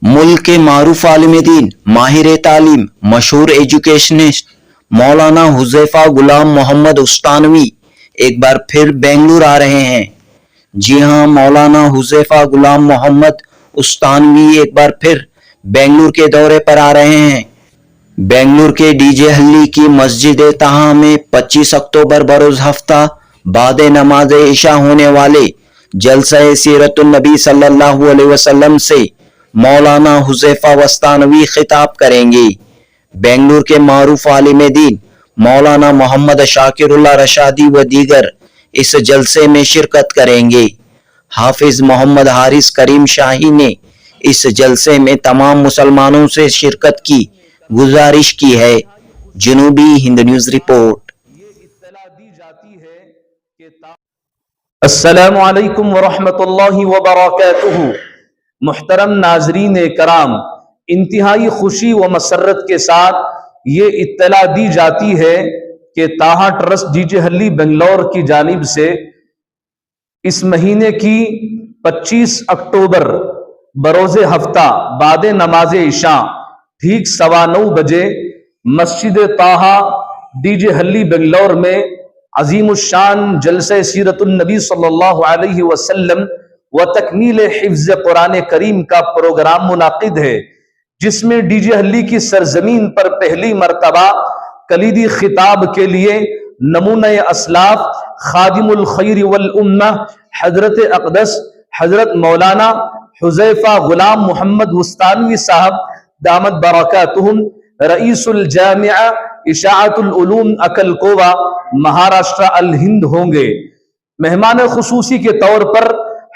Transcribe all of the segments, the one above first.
मुल्क के मारूफ आलिम दीन, माहिर तालीम, मशहूर एजुकेशनिस्ट मौलाना हुज़ैफा गुलाम मोहम्मद उस्तानवी एक बार फिर बेंगलुरु आ रहे हैं। जी हां, मौलाना हुज़ैफा गुलाम मोहम्मद उस्तानवी एक बार फिर बेंगलुरु के दौरे पर आ रहे हैं। बेंगलुरु के डीजे हल्ली की मस्जिद तहा में 25 अक्टूबर बरोज हफ्ता बाद नमाज इशा होने वाले जलसा सीरतुन नबी सल्लल्लाहु अलैहि वसल्लम से मौलाना हुज़ैफा वस्तानवी खिताब करेंगे। बेंगलुरु के मारूफ आलिम दीन मौलाना मोहम्मद शाकिरुल्लाह रशादी व दीगर इस जलसे में शिरकत करेंगे। हाफिज मोहम्मद हारिस करीम शाही ने इस जलसे में तमाम मुसलमानों से शिरकत की गुजारिश की है। जनूबी हिंद न्यूज रिपोर्ट। अस्सलामु अलैकुम वरहमतुल्लाहि वबरकातुहू। मुहतरम नाजरीन कराम, इंतहाई खुशी व मसरत के साथ ये इत्तला दी जाती है कि ताहा ट्रस्ट डीजे हल्ली बेंगलोर की जानिब से इस महीने की 25 अक्टूबर बरोज़े हफ्ता बाद नमाज इशा ठीक 9:15 बजे मस्जिद ताहा डीजे हल्ली बेंगलोर में अजीमुशान जलसे सीरतुन नबी सल्लल्लाहु अलैहि वसल्लम व तकमील हिफ्ज़ कुरान करीम का प्रोग्राम मुनाकिद है, जिसमें डीजे हल्ली की सरजमीन पर पहली मर्तबा कलीदी खिताब के लिए नमूना असलाफ खादिमुल खैर वल उम्मा हजरत अक़दस हजरत मौलाना हुज़ैफा गुलाम मोहम्मद उस्तानवी साहब दामत बरकातुहुम रईसुल जामिआ इशाअतुल उलूम अकलकोवा महाराष्ट्र अल हिंद होंगे। मेहमान खुसूसी के तौर पर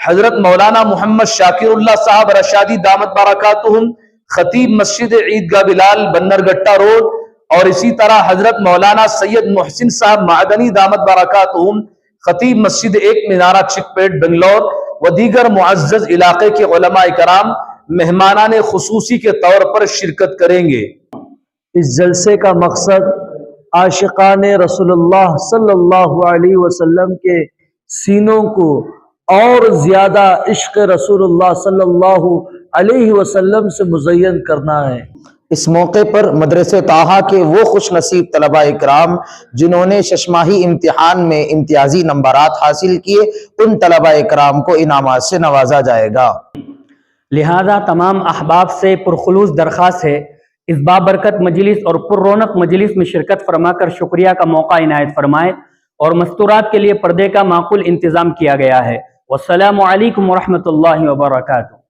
हजरत मौलाना मोहम्मद शाकिरुल्लाह साहब रशादी दामत बरकातुहुम खतीब मस्जिद ईदगाह बिलाल बन्नरगट्टा रोड और इसी तरह हजरत मौलाना सैयद मोहसिन साहब मादनी दामत बरकातुहुम खतीब मस्जिद एक मीनारा चिकपेट बेंगलोर व दीगर मुअज़्ज़ज़ इलाके के उलमा इकराम मेहमानाने खुसूसी के तौर पर शिरकत करेंगे। इस जलसे का मकसद आशिकाने रसूलुल्लाह सल्लल्लाहु अलैहि वसल्लम के सीनों को और ज्यादा इश्क रसूलुल्लाह सल्लल्लाहु अलैहि वसल्लम से मुज़य्यन करना है। इस मौके पर मदरसे ताहा के वो खुश नसीब तलबा इकराम जिन्होंने शशमाही इम्तिहान में इम्तियाजी नंबरात हासिल किए, उन तलबा इकराम को इनामात से नवाजा जाएगा। लिहाजा तमाम अहबाब से पुरखुलूस दरख्वास्त है इस बाबरकत मजलिस और पुर्रौनक मजलिस में शिरकत फरमाकर शुक्रिया का मौका इनायत फरमाए और मस्तूरात के लिए पर्दे का माकूल इंतजाम किया गया है। वस्सलामु अलैकुम वरहमतुल्लाहि वबरकातुहू।